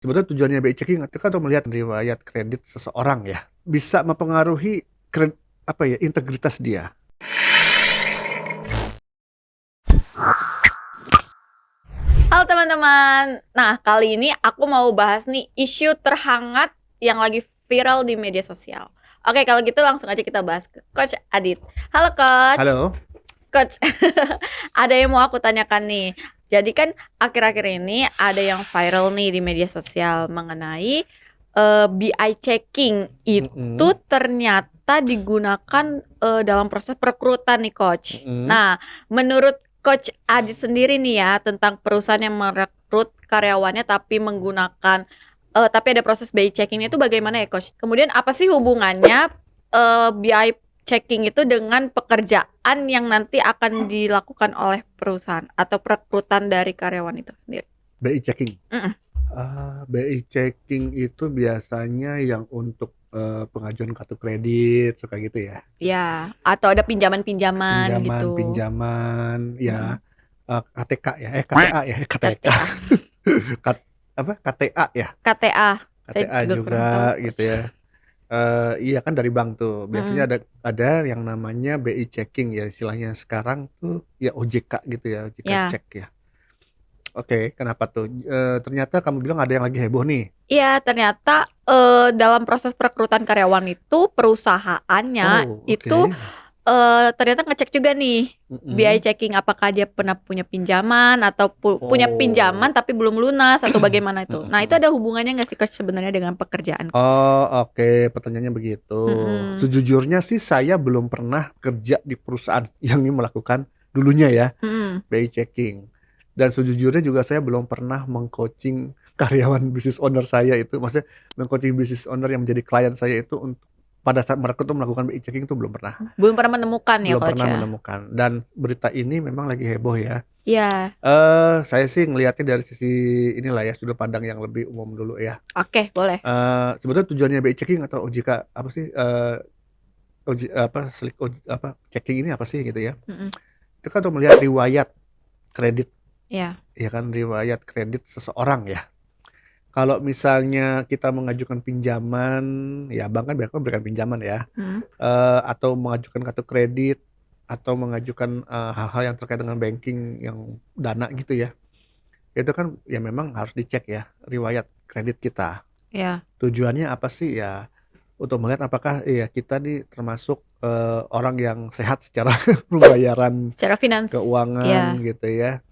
Sebetulnya tujuannya BI checking itu kan untuk melihat riwayat kredit seseorang ya. Bisa mempengaruhi integritas dia. Halo teman-teman. Nah, kali ini aku mau bahas nih isu terhangat yang lagi viral di media sosial. Oke, kalau gitu langsung aja kita bahas ke Coach Adit. Halo Coach. Halo? Coach, ada yang mau aku tanyakan nih. Jadi kan akhir-akhir ini ada yang viral nih di media sosial mengenai BI checking itu Mm-mm. ternyata digunakan dalam proses perekrutan nih Coach. Mm-mm. Nah, menurut Coach Adi sendiri nih ya tentang perusahaan yang merekrut karyawannya tapi ada proses BI checking itu bagaimana ya Coach? Kemudian apa sih hubungannya BI checking itu dengan pekerjaan yang nanti akan dilakukan oleh perusahaan atau perekrutan dari karyawan itu sendiri? BI checking. Mm-mm. BI checking itu biasanya yang untuk pengajuan kartu kredit, suka gitu ya. Ya, atau ada pinjaman-pinjaman gitu. Pinjaman, ya. Mm-mm. KTK ya, KTA ya, KTK. KTA, KTA ya, KTA. Saya KTA juga kurang tahu, juga Coach. gitu ya. Iya kan dari bank tuh. Biasanya Mm-mm. ada yang namanya BI checking ya, istilahnya sekarang tuh ya OJK gitu ya, OJK Ya, check ya. Oke, kenapa tuh? Ternyata kamu bilang ada yang lagi heboh nih. iya ternyata dalam proses perekrutan karyawan itu perusahaannya Oh, itu oke. ternyata ngecek juga nih BI Mm-mm. checking apakah dia pernah punya pinjaman atau punya pinjaman Oh. tapi belum lunas atau bagaimana itu. Nah, itu Mm-mm. ada hubungannya nggak sih Coach sebenarnya dengan pekerjaan? Oh, oke. Pertanyaannya begitu. Mm-mm. Sejujurnya sih saya belum pernah kerja di perusahaan yang melakukan dulunya ya, Mm-mm. BI checking. Dan sejujurnya juga saya belum pernah mengcoaching karyawan business owner saya itu, maksudnya mengcoaching business owner yang menjadi klien saya itu untuk pada saat mereka tuh melakukan BI checking itu belum pernah. Belum pernah menemukan ya Belum Coach pernah ya? menemukan. Dan berita ini memang lagi heboh ya. Iya, Saya sih ngelihatnya dari sisi inilah ya, sudut pandang yang lebih umum dulu ya. oke boleh. Sebetulnya tujuannya BI checking atau OJK apa sih? Checking ini apa sih gitu ya? Mm-mm. Itu kan untuk melihat riwayat kredit, Ya. ya kan, riwayat kredit seseorang ya. Kalau misalnya kita mengajukan pinjaman, ya bank kan biasanya memberikan pinjaman ya, Mm. atau mengajukan kartu kredit, atau mengajukan hal-hal yang terkait dengan banking yang dana gitu ya. Itu kan ya memang harus dicek ya riwayat kredit kita. Ya. Tujuannya apa sih ya? Untuk melihat apakah ya kita nih termasuk orang yang sehat secara pembayaran Secara keuangan ya. gitu ya.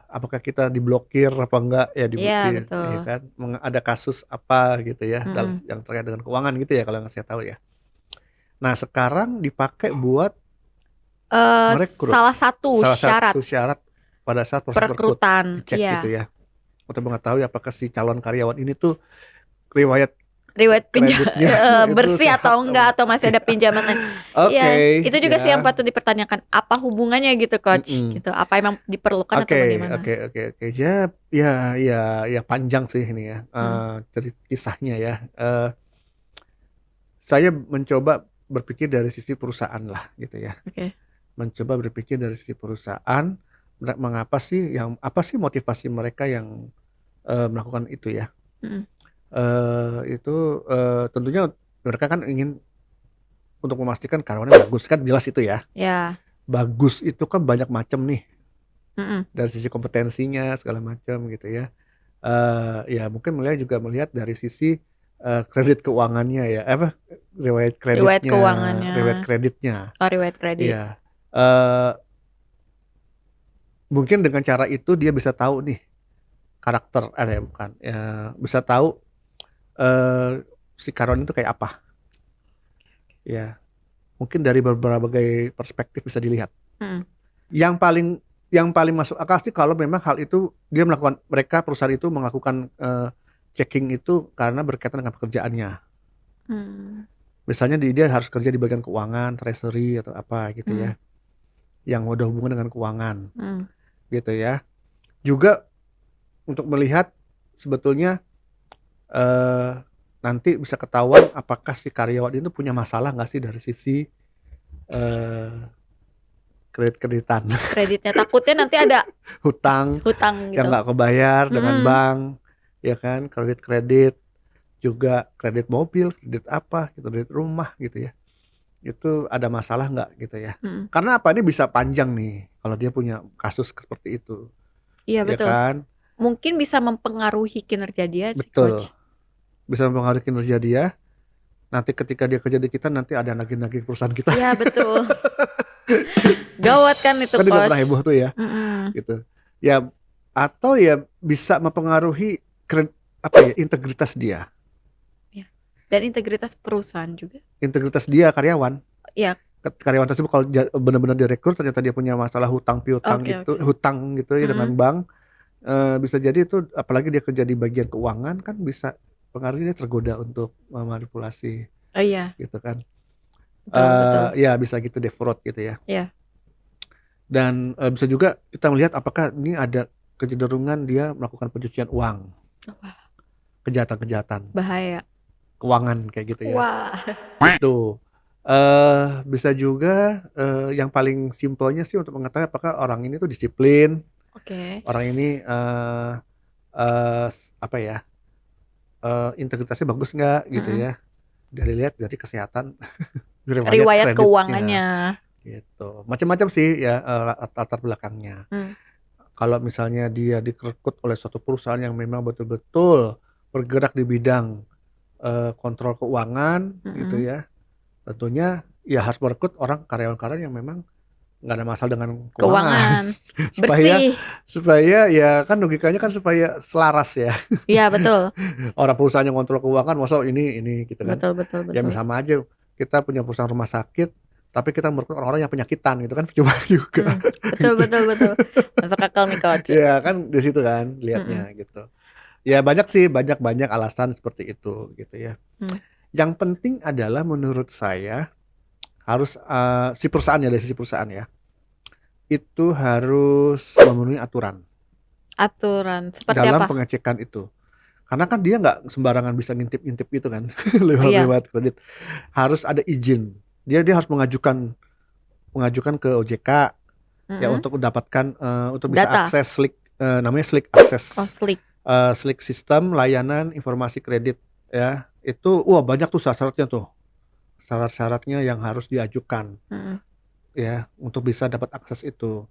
Apakah kita diblokir apa enggak ya, Iya, ya betul. kan, ada kasus apa gitu ya Mm-mm. yang terkait dengan keuangan gitu ya kalau yang saya tahu ya. Nah sekarang dipakai buat merekrut, Salah satu salah syarat satu syarat pada saat proses rekrut, perekrutan, dicek gitu iya. ya, untuk mengetahui apakah si calon karyawan ini tuh riwayat Riwayat kreditnya itu bersih sehat atau apa enggak. enggak atau masih ada pinjaman lain. Oke, Iya, itu juga sih yang ya. patut dipertanyakan. Apa hubungannya gitu, Coach? Mm-mm. Gitu. Apa emang diperlukan atau Oke, bagaimana? oke, oke, oke. Ya, ya, ya, ya panjang sih ini ya, Hmm, cerita kisahnya ya. Saya mencoba berpikir dari sisi perusahaan lah gitu ya. oke. Mencoba berpikir dari sisi perusahaan, mengapa sih apa sih motivasi mereka yang melakukan itu ya. Hmm, Itu tentunya mereka kan ingin untuk memastikan karyawannya bagus kan, jelas itu ya. ya. Bagus itu kan banyak macam nih, Mm-mm. dari sisi kompetensinya segala macam gitu ya. Ya mungkin melihat dari sisi kredit keuangannya ya, Riwayat keuangannya, riwayat kreditnya. riwayat kredit. Iya, eh, mungkin dengan cara itu dia bisa tahu nih karakter, ya bukan, ya, bisa tahu si karyawan itu kayak apa. Ya, mungkin dari berbagai perspektif bisa dilihat. Mm-mm. Yang paling yang paling masuk akal sih kalau memang hal itu perusahaan itu melakukan checking itu karena berkaitan dengan pekerjaannya. Hmm, Misalnya dia harus kerja di bagian keuangan, treasury atau apa gitu hmm, ya, yang udah hubungan dengan keuangan hmm. gitu ya. Juga untuk melihat sebetulnya eh, nanti bisa ketahuan apakah si karyawan itu punya masalah nggak sih dari sisi eh, kredit-kreditan, Kreditnya takutnya nanti ada hutang hutang yang gitu. nggak kebayar dengan Mm-mm. bank, ya kan, kredit-kredit juga, kredit mobil, kredit apa, gitu, kredit rumah gitu ya. Itu ada masalah nggak gitu ya? Mm-mm. Karena apa, ini bisa panjang nih kalau dia punya kasus seperti itu, Iya ya betul. kan? Mungkin bisa mempengaruhi kinerja dia sih Betul, coach. bisa mempengaruhi kinerja dia. Nanti ketika dia kerja di kita, nanti ada nagih-nagih perusahaan kita. Iya betul. Gawat kan itu Kan juga pernah coach. heboh tuh ya, Mm-mm. gitu. Ya, atau ya bisa mempengaruhi apa ya, integritas dia, Ya. Dan integritas perusahaan juga. integritas dia karyawan. Iya. Karyawan tersebut kalau benar-benar direkrut ternyata dia punya masalah hutang piutang Oke gitu, oke. hutang gitu ya dengan Mm-mm. bank, bisa jadi itu, apalagi dia kerja di bagian keuangan, kan bisa pengaruhnya dia tergoda untuk memanipulasi Oh iya gitu kan. betul betul. Ya bisa gitu, defraud gitu ya. Iya. Dan bisa juga kita melihat apakah ini ada kecenderungan dia melakukan pencucian uang, Wah, kejahatan-kejahatan bahaya. keuangan kayak gitu ya. Wah. Itu bisa juga, yang paling simpelnya sih untuk mengetahui apakah orang ini tuh disiplin, Oke. orang ini apa ya, integritasnya bagus nggak gitu Mm-mm. ya, lihat dari kesehatan, riwayat Riwayat kreditnya keuangannya. gitu. Macam-macam sih ya, latar belakangnya. Hmm. Kalau misalnya dia direkrut oleh suatu perusahaan yang memang betul-betul bergerak di bidang kontrol keuangan gitu Mm-mm. ya, tentunya ya harus merekrut karyawan-karyawan yang memang nggak ada masalah dengan keuangan. Keuangan supaya bersih. supaya ya kan logikanya kan supaya selaras ya. Iya betul. Orang perusahaan yang kontrol keuangan masa ini gitu kan. Betul betul Ya betul. sama aja kita punya perusahaan rumah sakit tapi kita merekrut orang-orang yang penyakitan gitu kan, cuma juga Betul gitu. betul betul. Masuk akal nih coach. Ya kan di situ kan Mm-mm. lihatnya gitu. Ya banyak sih, banyak alasan seperti itu gitu ya. Hmm. Yang penting adalah menurut saya harus si perusahaan ya, dari sisi perusahaan ya, itu harus memenuhi aturan Aturan seperti dalam apa? pengecekan itu. Karena kan dia nggak sembarangan bisa ngintip-ngintip gitu kan Oh iya. lewat kredit. Harus ada izin. Dia harus mengajukan ke OJK ya Mm-mm. untuk mendapatkan untuk bisa Data. akses slick, namanya slick access. Oh slick. Slick sistem layanan informasi kredit ya. Itu banyak tuh syarat-syaratnya tuh. Syarat-syaratnya yang harus diajukan Mm-mm. ya untuk bisa dapat akses itu.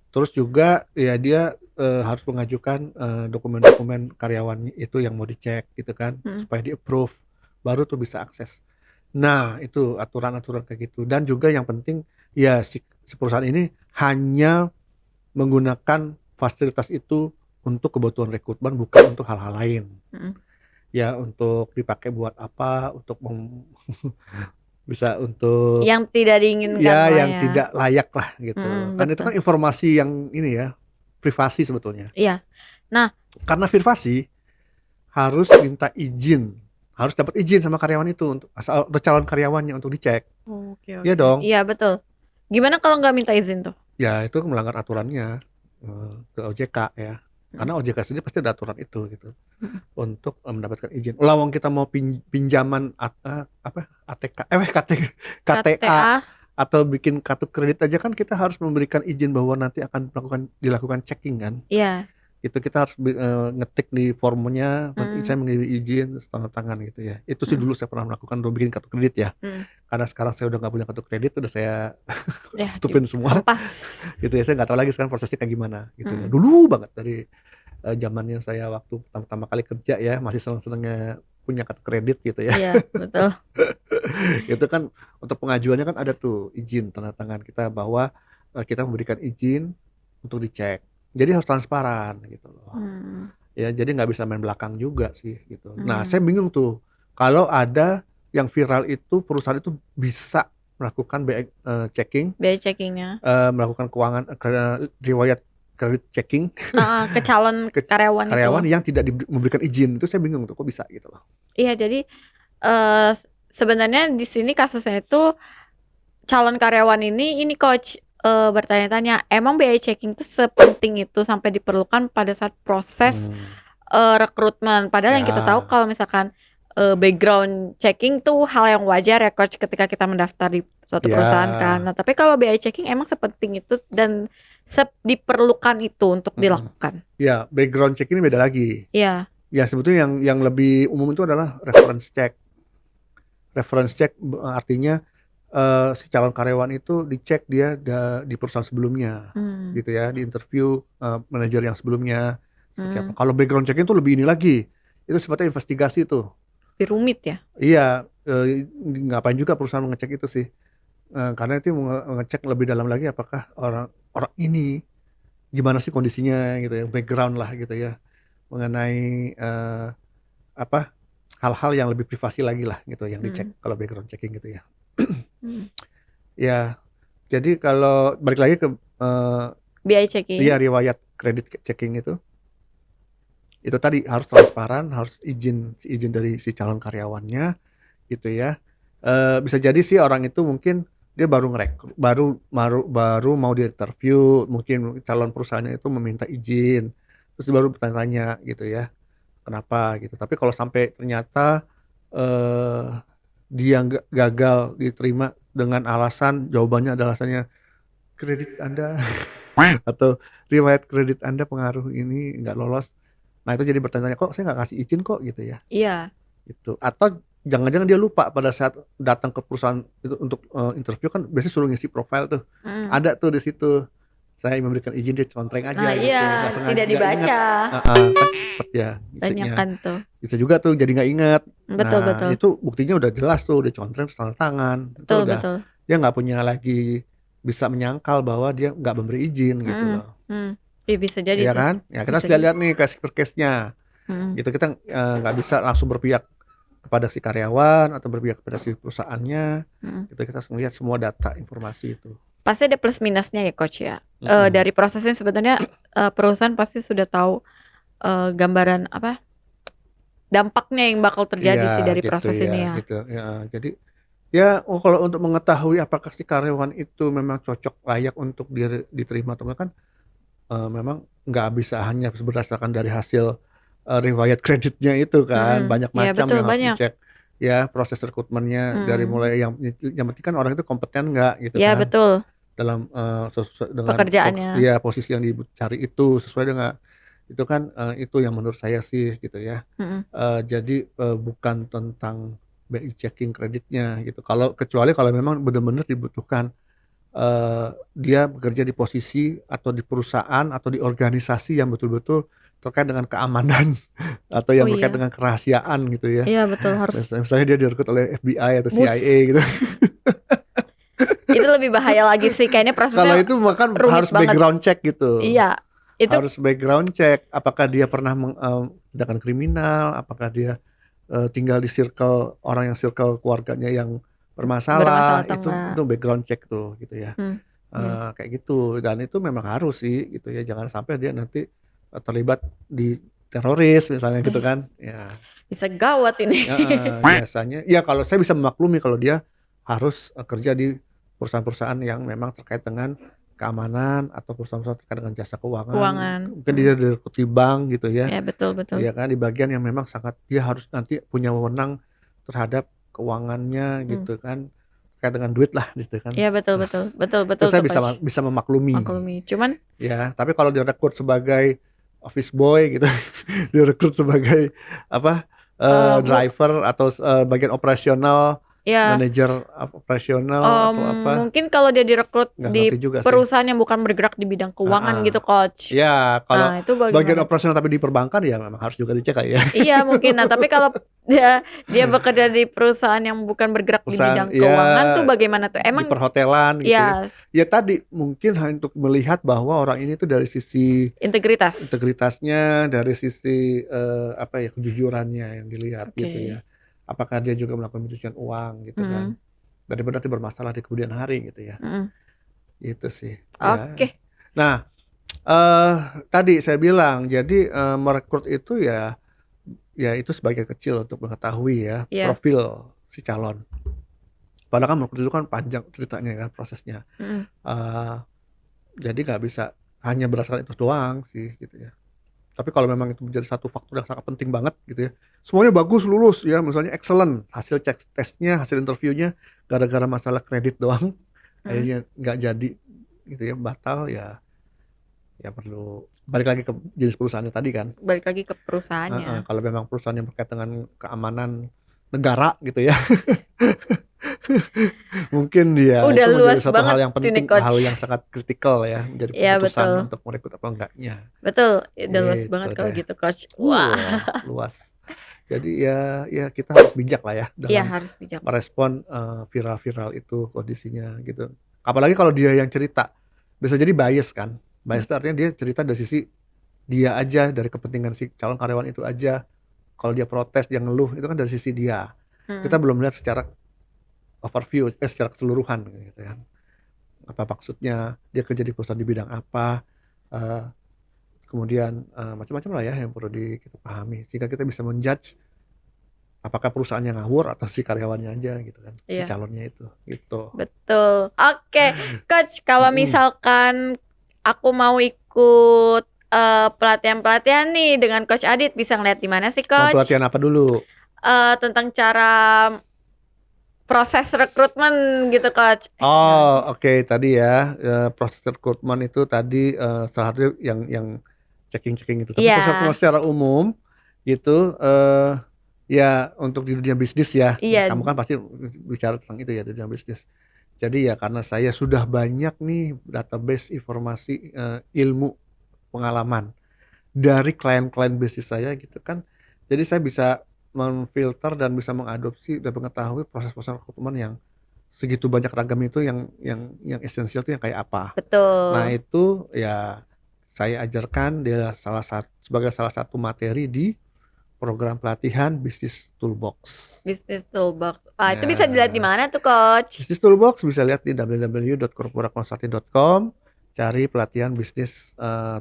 Terus juga ya dia harus mengajukan dokumen-dokumen karyawan itu yang mau dicek gitu kan, Mm-mm. supaya di approve, baru tuh bisa akses. Nah itu aturan-aturan kayak gitu. Dan juga yang penting ya si perusahaan ini hanya menggunakan fasilitas itu untuk kebutuhan rekrutmen, bukan untuk hal-hal lain. Mm-mm. Ya untuk dipakai buat apa, untuk bisa untuk Yang tidak diinginkan ya lah yang ya. tidak layak lah gitu. Kan itu Betul. kan informasi yang ini ya, privasi sebetulnya. Iya. Nah, Karena privasi harus minta izin, harus dapat izin sama karyawan itu untuk calon karyawannya untuk dicek. oke Iya oke. dong. Iya betul. Gimana kalau nggak minta izin tuh? Ya itu melanggar aturannya ke OJK ya. Karena OJK sendiri pasti ada aturan itu gitu. Mm-mm. Untuk mendapatkan izin. Lawang kita mau pinjaman apa ATK KTA KTA. atau bikin kartu kredit aja kan kita harus memberikan izin bahwa nanti akan dilakukan checking kan. Iya. Itu kita harus ngetik di formnya, saya mengirim izin, terus tanda tangan gitu ya. Itu sih dulu saya pernah melakukan untuk bikin kartu kredit ya. Karena sekarang saya udah nggak punya kartu kredit, udah saya Ya, tutupin semua Pas. gitu ya. Saya nggak tahu lagi sekarang prosesnya kayak gimana gitu ya. Dulu banget dari zamannya saya waktu pertama kali kerja ya, masih seneng-senengnya punya kartu kredit gitu ya. Iya betul. Itu kan untuk pengajuannya kan ada tuh izin tanda tangan kita bahwa kita memberikan izin untuk dicek. Jadi harus transparan gitu loh. Ya jadi nggak bisa main belakang juga sih gitu. Nah saya bingung tuh kalau ada yang viral itu perusahaan itu bisa melakukan checking, Biaya checkingnya. melakukan keuangan riwayat kredit checking Ke calon karyawan itu. yang tidak memberikan izin. Itu saya bingung tuh kok bisa gitu loh. Iya jadi sebenarnya di sini kasusnya itu calon karyawan ini coach bertanya-tanya, emang biaya checking itu sepenting itu sampai diperlukan pada saat proses rekrutmen. Padahal yang kita tahu kalau misalkan background checking tuh hal yang wajar ya coach ketika kita mendaftar di suatu Ya, perusahaan kan. Nah, tapi kalau BI checking emang sepenting itu dan diperlukan itu untuk mm-mm. dilakukan. Ya, background check ini beda lagi. Iya. Ya, sebetulnya yang lebih umum itu adalah reference check. Reference check artinya si calon karyawan itu dicek dia di perusahaan sebelumnya, Hmm. gitu ya, di interview manajer yang sebelumnya. Seperti apa. Hmm. Kalau background check itu lebih ini lagi, itu sifatnya investigasi tuh. Lebih rumit ya. Iya, ngapain juga perusahaan mengecek itu sih? Karena itu mengecek lebih dalam lagi apakah orang ini gimana sih kondisinya gitu ya, background lah gitu ya, mengenai apa hal-hal yang lebih privasi lagi lah gitu yang dicek kalau background checking gitu ya. Hmm. Ya, jadi kalau balik lagi ke BI checking. ya riwayat kredit checking itu tadi harus transparan, harus izin dari si calon karyawannya gitu ya. Bisa jadi sih orang itu mungkin dia baru ngerekrut, baru mau di interview, mungkin calon perusahaannya itu meminta izin, terus baru bertanya gitu ya, kenapa gitu. Tapi kalau sampai ternyata dia gagal diterima dengan jawabannya adalah alasannya kredit Anda atau riwayat kredit Anda pengaruh ini nggak lolos. Nah itu jadi bertanya, kok saya nggak kasih izin kok gitu ya. Iya. Gitu. Atau jangan-jangan dia lupa pada saat datang ke perusahaan itu untuk interview kan biasanya suruh ngisi profile tuh. Ada tuh di situ. Saya memberikan izin, dia contreng aja Nah gitu. iya, Nggak sengaja, tidak nggak ingat. dibaca. Kan cepet ya Banyak isinya. kan tuh. Bisa juga tuh jadi nggak ingat. Betul, Nah betul. itu buktinya udah jelas tuh, udah contreng tanda tangan. Itu Betul, udah betul. dia nggak punya lagi bisa menyangkal bahwa dia nggak memberi izin gitu loh. Ya, bisa jadi Iya tuh. kan? Ya kita Bisa sudah lihat nih case per case-nya. Hmm. Gitu kita nggak bisa langsung berpihak kepada si karyawan atau berpihak kepada si perusahaannya. Gitu kita harus melihat semua data informasi itu. Pasti ada plus minusnya ya coach ya. Dari prosesnya sebetulnya perusahaan pasti sudah tahu gambaran apa dampaknya yang bakal terjadi Iya, sih dari gitu proses ya, ini ya. gitu ya. Jadi ya kalau untuk mengetahui apakah si karyawan itu memang cocok layak untuk diterima atau enggak kan memang nggak bisa hanya berdasarkan dari hasil riwayat kreditnya itu kan, banyak Ya, macam betul, yang harus banyak. dicek ya, proses rekrutmennya dari mulai yang penting kan orang itu kompeten nggak gitu Ya, kan betul. dalam dengan Pekerjaannya. posisi yang dicari itu sesuai dengan itu kan itu yang menurut saya sih gitu ya. Jadi bukan tentang BI checking kreditnya gitu. Kecuali kalau memang benar-benar dibutuhkan dia bekerja di posisi atau di perusahaan atau di organisasi yang betul-betul terkait dengan keamanan atau yang terkait dengan kerahasiaan gitu ya. Iya, betul, harus. Misalnya dia direkrut oleh FBI atau CIA gitu. Itu lebih bahaya lagi sih kayaknya prosesnya. Kalau itu bahkan harus background check gitu. Iya, itu harus background check apakah dia pernah tindakan kriminal, apakah dia tinggal di orang yang circle keluarganya yang bermasalah itu background check tuh gitu ya. Kayak gitu, dan itu memang harus sih gitu ya, jangan sampai dia nanti terlibat di teroris misalnya gitu kan ya. Bisa gawat ini. Biasanya ya kalau saya bisa memaklumi kalau dia harus kerja di perusahaan-perusahaan yang memang terkait dengan keamanan atau perusahaan-perusahaan terkait dengan jasa keuangan. Mungkin dia direkrut di bank gitu ya. Ya, betul. Ya kan, di bagian yang memang sangat dia harus nanti punya wewenang terhadap keuangannya gitu kan, terkait dengan duit lah gitu kan. Iya, betul. Itu saya bisa memaklumi. Cuman ya, tapi kalau direkrut sebagai office boy gitu, direkrut sebagai driver atau bagian operasional, manajer operasional atau apa. Mungkin kalau dia direkrut di perusahaan yang bukan bergerak di bidang keuangan gitu coach. Ya, kalau itu bagian operasional tapi di perbankan ya memang harus juga dicek ya. Iya mungkin. Nah tapi kalau dia bekerja di perusahaan yang bukan bergerak di bidang keuangan tuh bagaimana tuh? Emang di perhotelan gitu ya. Ya tadi mungkin untuk melihat bahwa orang ini tuh dari sisi integritasnya, dari sisi kejujurannya yang dilihat gitu ya. Apakah dia juga melakukan pencucian uang gitu kan, daripada nanti bermasalah di kemudian hari gitu ya. Itu sih. Oke. Nah tadi saya bilang jadi merekrut itu ya itu sebagian kecil untuk mengetahui ya profil si calon. Padahal kan merekrut itu kan panjang ceritanya kan prosesnya. Jadi nggak bisa hanya berdasarkan itu doang sih gitu ya. Tapi kalau memang itu menjadi satu faktor yang sangat penting banget gitu ya, semuanya bagus lulus ya, misalnya excellent, hasil cek tesnya, hasil interviewnya, gara-gara masalah kredit doang, akhirnya nggak jadi gitu ya, batal ya, ya perlu balik lagi ke jenis perusahaannya tadi kan. Balik lagi ke perusahaannya. Kalau memang perusahaan yang berkaitan dengan keamanan negara gitu ya, mungkin dia Udah itu menjadi luas satu hal banget yang ini, penting, Coach. hal yang sangat kritikal ya, menjadi Iya, keputusan betul. untuk merekrut apa enggaknya. Betul, udah luas Gitu banget kalau deh. gitu, Coach. Wah, Luas. Jadi ya kita harus bijak lah ya iya dalam harus bijak. merespon viral-viral itu kondisinya gitu. Apalagi kalau dia yang cerita, bisa jadi bias kan. Bias itu artinya dia cerita dari sisi dia aja, dari kepentingan si calon karyawan itu aja. Kalau dia protes, dia ngeluh, itu kan dari sisi dia. Kita belum melihat secara overview, secara keseluruhan gitu kan. Apa maksudnya, dia kerja di perusahaan di bidang apa, eh, kemudian macam-macam lah ya yang perlu kita pahami, sehingga kita bisa menjudge apakah perusahaannya ngawur atau si karyawannya aja gitu kan, si Iya. calonnya itu gitu. Betul. Oke, Coach, kalau misalkan aku mau ikut pelatihan-pelatihan nih dengan Coach Adit, bisa ngeliat di mana sih, Mau Coach? pelatihan apa dulu? Tentang cara proses rekrutmen gitu, Coach. Oke, tadi ya proses rekrutmen itu tadi salah satu yang checking itu. Tapi kalau Iya. secara umum gitu ya untuk di dunia bisnis ya, Iya. kamu kan pasti bicara tentang itu ya, di dunia bisnis. Jadi ya karena saya sudah banyak nih database informasi, ilmu, pengalaman dari klien-klien bisnis saya gitu kan. Jadi saya bisa memfilter dan bisa mengadopsi dan mengetahui proses-proses rekrutmen yang segitu banyak ragam itu, yang esensial itu yang kayak apa. Nah, Betul. itu ya saya ajarkan dia sebagai salah satu materi di program pelatihan Business Toolbox. Business Toolbox. Itu bisa dilihat di mana tuh, Coach? Business Toolbox bisa lihat di www.corporaconsulting.com, cari pelatihan Business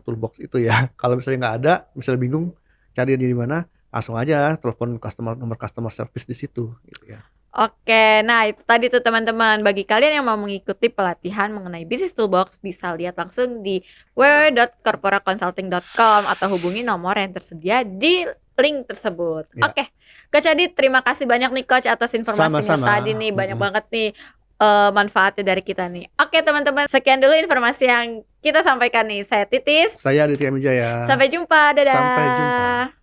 Toolbox itu ya. Kalau misalnya nggak ada, misalnya bingung cari di mana, langsung aja telepon nomor customer service di situ gitu ya. Oke, nah itu tadi tuh teman-teman. Bagi kalian yang mau mengikuti pelatihan mengenai Business Toolbox, bisa lihat langsung di www.corporaconsulting.com atau hubungi nomor yang tersedia di link tersebut. Ya. Oke, Coach Adit, terima kasih banyak nih Coach atas informasinya Sama-sama. tadi nih. Banyak banget nih manfaatnya dari kita nih. Oke teman-teman, sekian dulu informasi yang kita sampaikan nih. Saya Titis. Saya Aditya Mijaya. Sampai jumpa, dadah. Sampai jumpa.